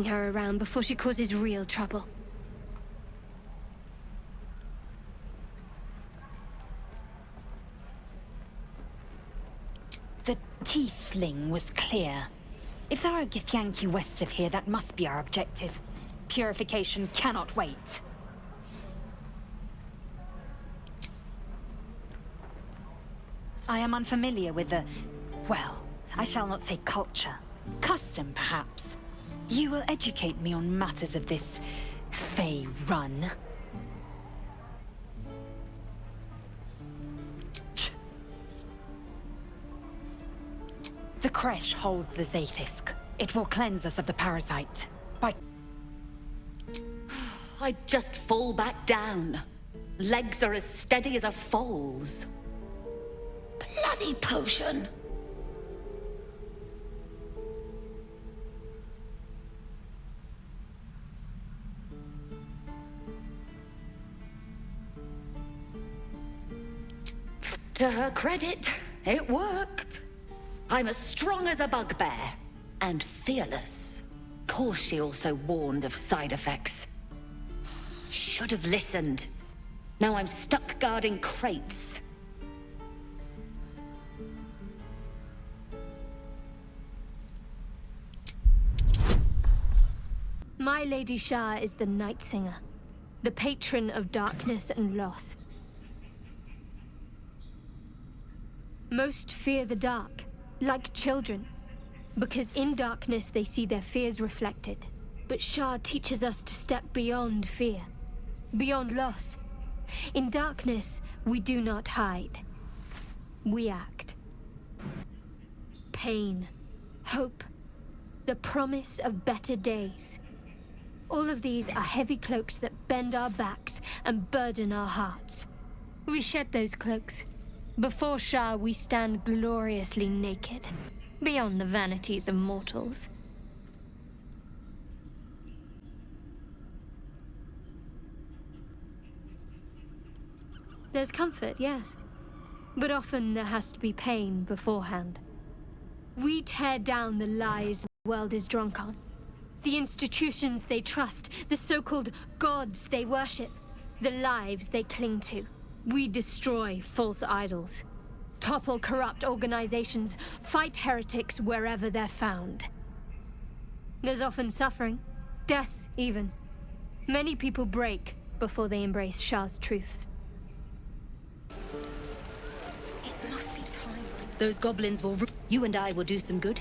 her around before she causes real trouble. The tiefling was clear. If there are Githyanki west of here, that must be our objective. Purification cannot wait. I am unfamiliar with the... well, I shall not say culture. Custom, perhaps. You will educate me on matters of this... Fey run. The creche holds the Zaithisk. It will cleanse us of the parasite. I'd just fall back down. Legs are as steady as a foal's. Bloody potion! To her credit, it worked. I'm as strong as a bugbear, and fearless. Course she also warned of side effects. Should have listened. Now I'm stuck guarding crates. My Lady Shah is the Night Singer, the patron of darkness and loss. Most fear the dark, like children, because in darkness they see their fears reflected. But Shah teaches us to step beyond fear, beyond loss. In darkness, we do not hide. We act. Pain, hope, the promise of better days. All of these are heavy cloaks that bend our backs and burden our hearts. We shed those cloaks. Before Shah, we stand gloriously naked, beyond the vanities of mortals. There's comfort, yes. But often there has to be pain beforehand. We tear down the lies the world is drunk on. The institutions they trust, the so-called gods they worship, the lives they cling to. We destroy false idols, topple corrupt organizations, fight heretics wherever they're found. There's often suffering, death even. Many people break before they embrace Shah's truths. It must be time. Those goblins will... You and I will do some good.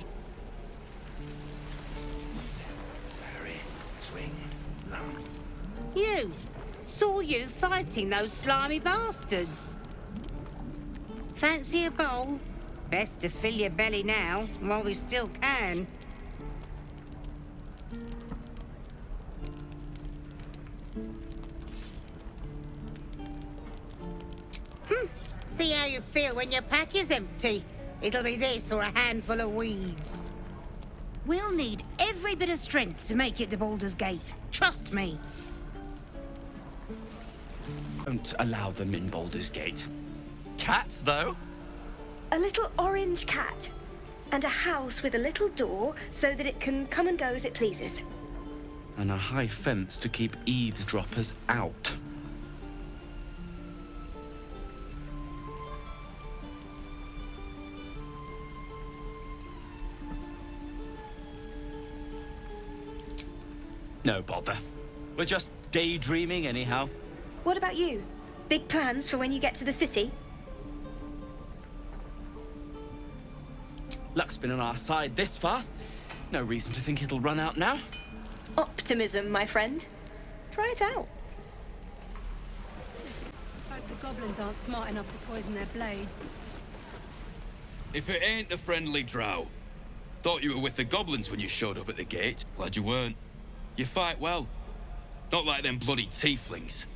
You! Saw you fighting those slimy bastards. Fancy a bowl? Best to fill your belly now, while we still can. See how you feel when your pack is empty. It'll be this or a handful of weeds. We'll need every bit of strength to make it to Baldur's Gate. Trust me. Don't allow them in Baldur's Gate. Cats, though? A little orange cat. And a house with a little door so that it can come and go as it pleases. And a high fence to keep eavesdroppers out. No bother. We're just daydreaming anyhow. What about you? Big plans for when you get to the city? Luck's been on our side this far. No reason to think it'll run out now. Optimism, my friend. Try it out. Hope the goblins aren't smart enough to poison their blades. If it ain't the friendly drow. Thought you were with the goblins when you showed up at the gate. Glad you weren't. You fight well. Not like them bloody tieflings.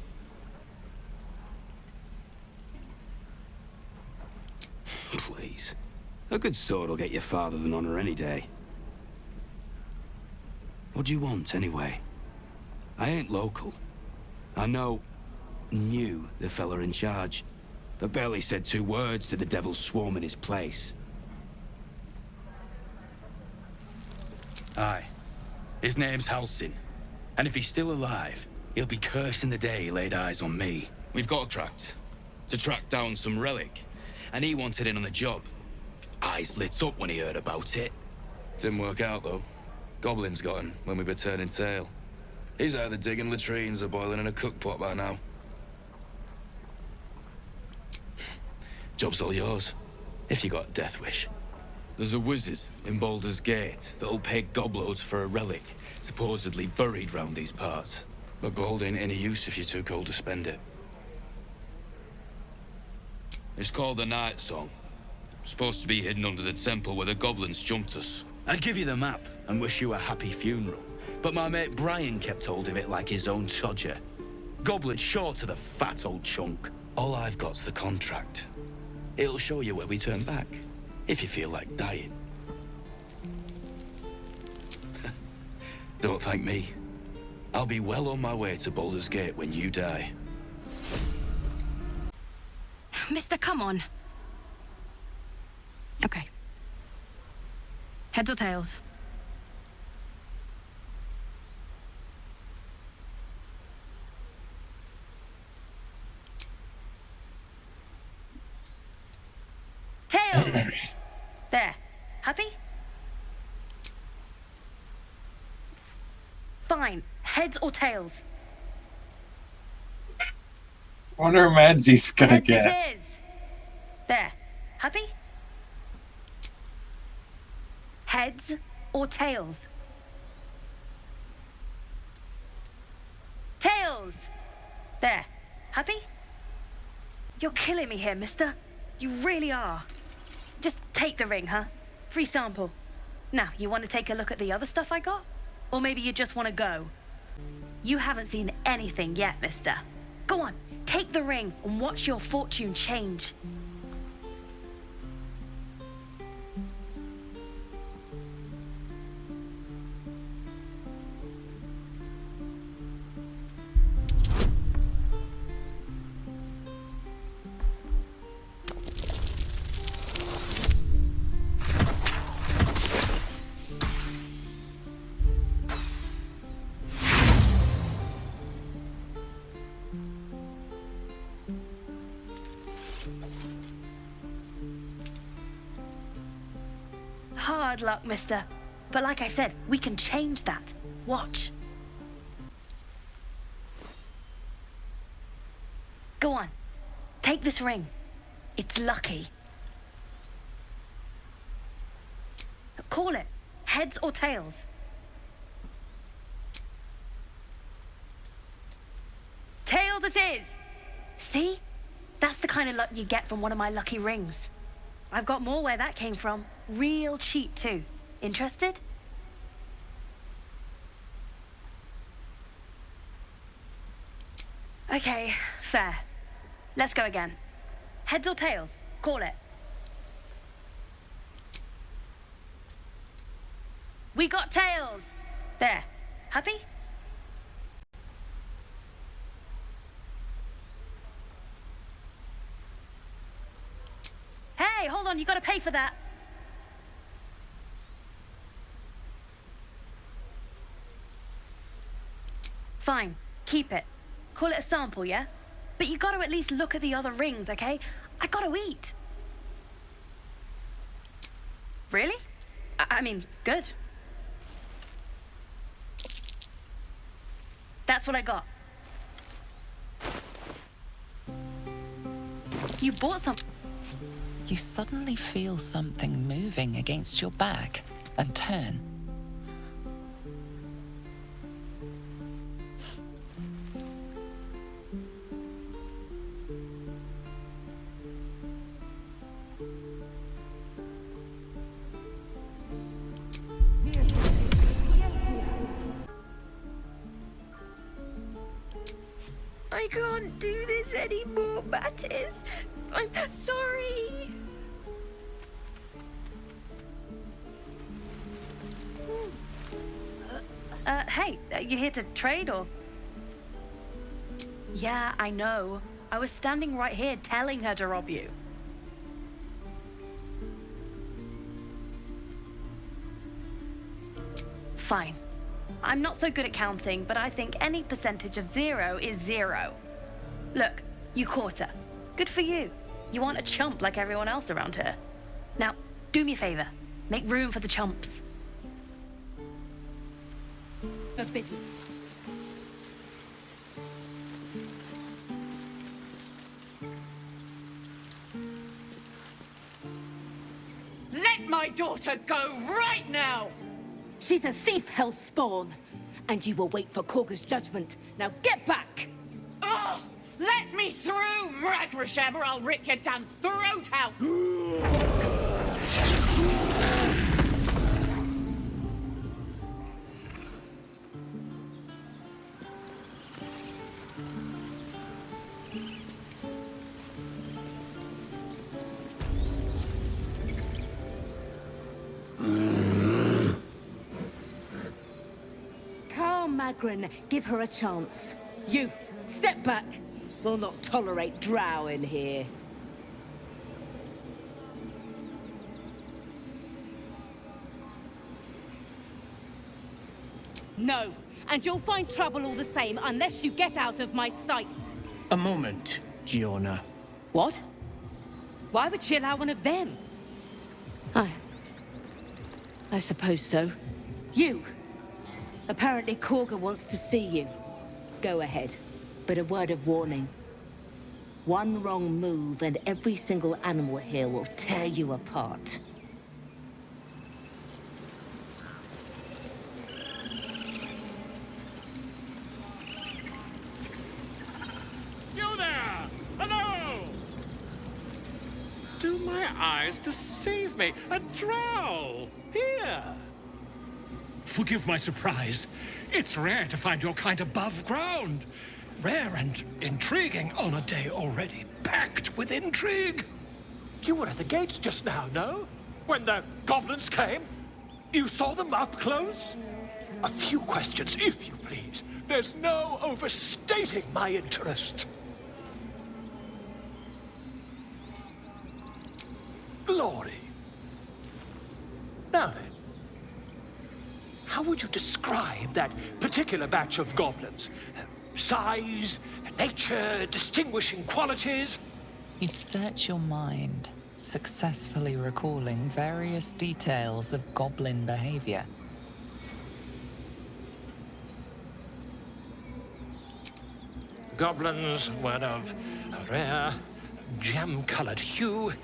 Please. A good sword will get you farther than honor any day. What do you want, anyway? I ain't local. I knew the fella in charge, but barely said 2 words to the devil's swarm in his place. Aye. His name's Halsin. And if he's still alive, he'll be cursing the day he laid eyes on me. We've got a contract to track down some relic, and he wanted in on the job. Eyes lit up when he heard about it. Didn't work out, though. Goblins got him when we were turning tail. He's either digging latrines or boiling in a cookpot by now. Job's all yours, if you got a death wish. There's a wizard in Baldur's Gate that'll pay gobloads for a relic, supposedly buried round these parts. But gold ain't any use if you're too cold to spend it. It's called the Night Song. Supposed to be hidden under the temple where the goblins jumped us. I'd give you the map and wish you a happy funeral, but my mate Brian kept hold of it like his own todger. Goblet short to the fat old chunk. All I've got's the contract. It'll show you where we turn back, if you feel like dying. Don't thank me. I'll be well on my way to Baldur's Gate when you die. Mister, come on. Okay. Heads or tails? Tails! There. Happy? Fine. Heads or tails? Wonder where Madsy's gonna Heads get. it is. There. Happy? Heads or tails? Tails! There. Happy? You're killing me here, mister. You really are. Just take the ring, huh? Free sample. Now, you want to take a look at the other stuff I got? Or maybe you just want to go? You haven't seen anything yet, mister. Go on, take the ring and watch your fortune change. Hard luck, mister. But like I said, we can change that. Watch. Go on. Take this ring. It's lucky. Call it. Heads or tails? Tails it is! See? That's the kind of luck you get from one of my lucky rings. I've got more where that came from. Real cheap, too. Interested? Okay, fair. Let's go again. Heads or tails? Call it. We got tails! There. Happy? Hey, hold on, you gotta pay for that. Fine, keep it. Call it a sample, yeah? But you gotta at least look at the other rings, okay? I gotta eat. Really? I mean, good. That's what I got. You bought some. You suddenly feel something moving against your back and turn. I can't do this anymore, Mattis. I'm sorry. Hey, you here to trade or? Yeah, I know. I was standing right here telling her to rob you. Fine. I'm not so good at counting, but I think any percentage of 0 is 0. Look, you caught her. Good for you. You aren't a chump like everyone else around here. Now, do me a favor. Make room for the chumps. Forbidden. Let my daughter go right now! She's a thief, Hellspawn. And you will wait for Kagha's judgment. Now get back! Oh, let me through, Mragrasham, or I'll rip your damn throat out! Magrin, give her a chance. You, step back. We'll not tolerate drow in here. No, and you'll find trouble all the same unless you get out of my sight. A moment, Giona. What? Why would she allow one of them? I suppose so. You! Apparently Kagha wants to see you. Go ahead, but a word of warning. One wrong move and every single animal here will tear you apart. You there! Hello! Do my eyes deceive me? A drow! Here! Forgive my surprise. It's rare to find your kind above ground. Rare and intriguing on a day already packed with intrigue. You were at the gates just now, no? When the goblins came? You saw them up close? A few questions, if you please. There's no overstating my interest. Glory. Now then. How would you describe that particular batch of goblins? Size, nature, distinguishing qualities? You search your mind, successfully recalling various details of goblin behavior. Goblins were of a rare, jam-colored hue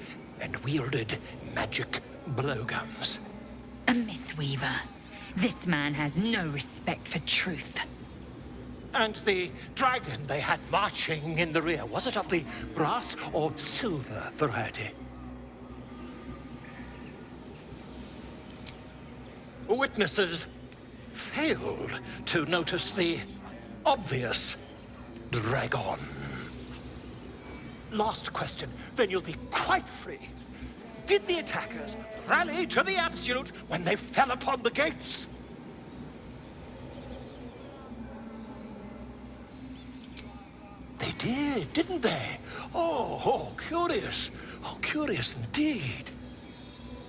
and wielded magic blowguns. A myth weaver. This man has no respect for truth. And the dragon they had marching in the rear, was it of the brass or silver variety? Witnesses failed to notice the obvious dragon. Last question, then you'll be quite free. Did the attackers rally to the absolute when they fell upon the gates? They did, didn't they? Oh, curious. Oh, curious indeed.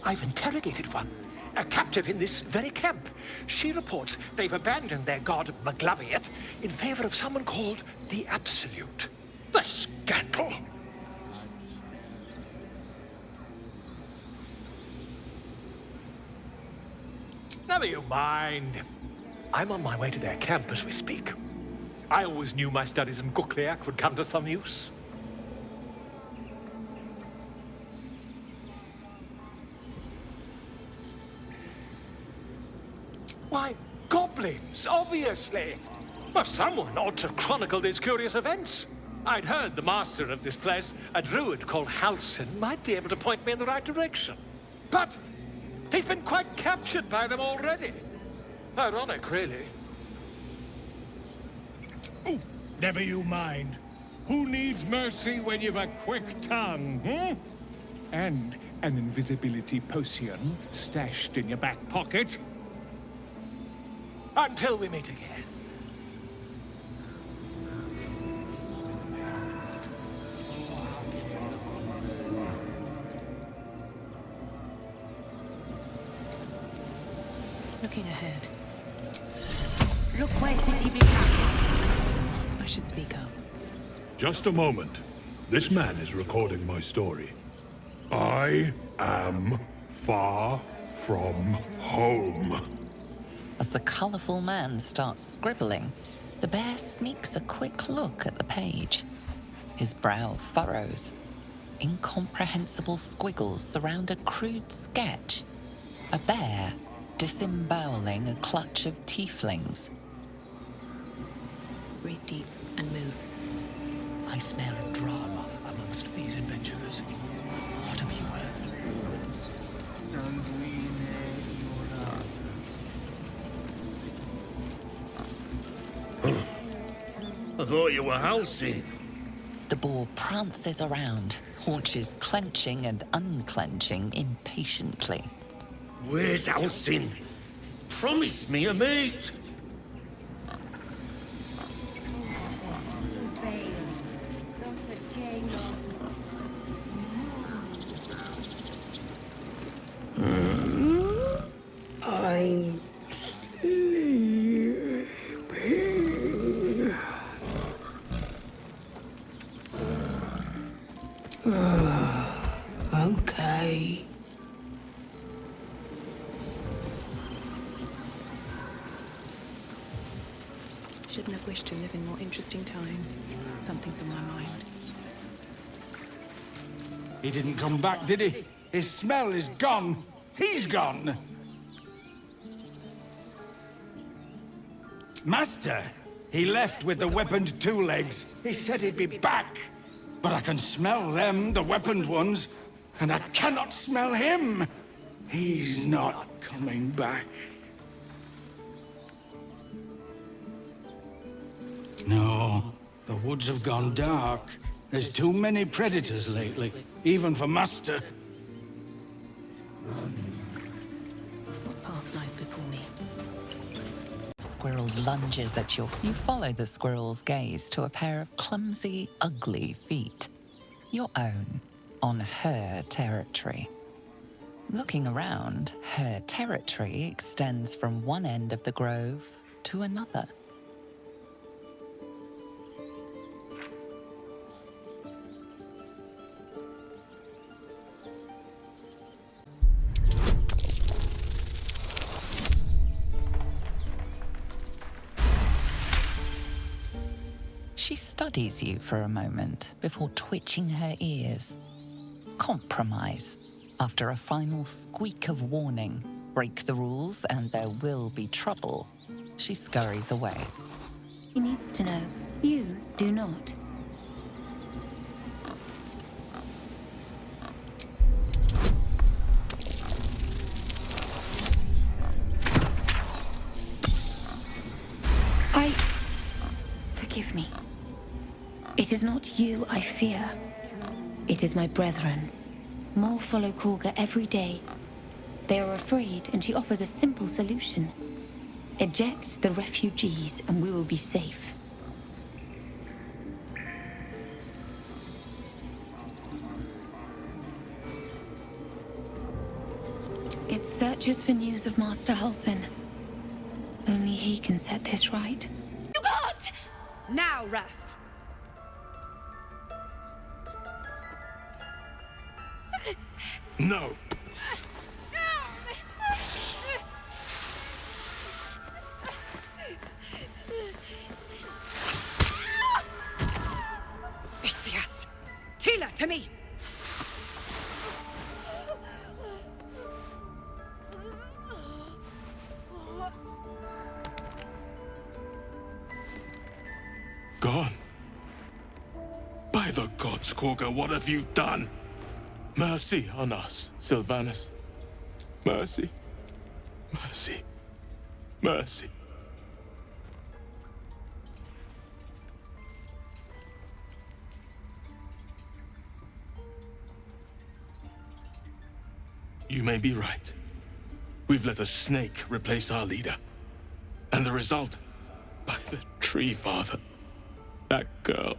I've interrogated one, a captive in this very camp. She reports they've abandoned their god Mgsmåɪ in favor of someone called the Absolute. The scandal! Never you mind. I'm on my way to their camp as we speak. I always knew my studies in ʌᴑ would come to some use. Why, goblins, obviously. But someone ought to chronicle these curious events. I'd heard the master of this place, a druid called Halsin, might be able to point me in the right direction. But he's been quite captured by them already. Ironic, really. Oh, never you mind. Who needs mercy when you've a quick tongue, hmm? And an invisibility potion stashed in your back pocket? Until we meet again. Looking ahead. I should speak up. Just a moment. This man is recording my story. I am far from home. As the colourful man starts scribbling, the bear sneaks a quick look at the page. His brow furrows. Incomprehensible squiggles surround a crude sketch. A bear disemboweling a clutch of tieflings. Breathe deep and move. I smell drama amongst these adventurers. What have you heard? I thought you were housing. The boar prances around, haunches clenching and unclenching impatiently. Where's Helsing? Promise me a mate. I'm sleeping. Okay. Shouldn't have wished to live in more interesting times. Something's on my mind. He didn't come back, did he? His smell is gone. He's gone. Master, he left with the weaponed two legs. He said he'd be back. But I can smell them, the weaponed ones, and I cannot smell him. He's not coming back. No, the woods have gone dark. There's too many predators lately, even for Master. What path lies before me? Squirrel lunges at you. You follow the squirrel's gaze to a pair of clumsy, ugly feet. Your own, on her territory. Looking around, her territory extends from one end of the grove to another. She studies you for a moment before twitching her ears. Compromise. After a final squeak of warning, break the rules and there will be trouble, she scurries away. He needs to know. You do not. Forgive me. It is not you I fear. It is my brethren. More follow Korga every day. They are afraid, and she offers a simple solution. Eject the refugees, and we will be safe. It searches for news of Master Helsing. Only he can set this right. You got! Now, Wrath. No. Ithias! Tila, to me! Gone. By the gods, Korga, what have you done? Mercy on us, Sylvanus. Mercy. Mercy. Mercy. You may be right. We've let a snake replace our leader. And the result, by the tree father, that girl.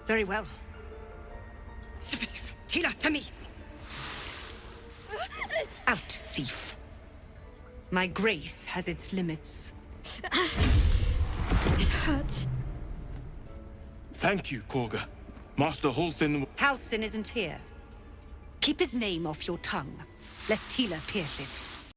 Very well. Sif, Tila, to me! Out, thief. My grace has its limits. It hurts. Thank you, Korga. Master Halsin... Halsin isn't here. Keep his name off your tongue, lest Tila pierce it.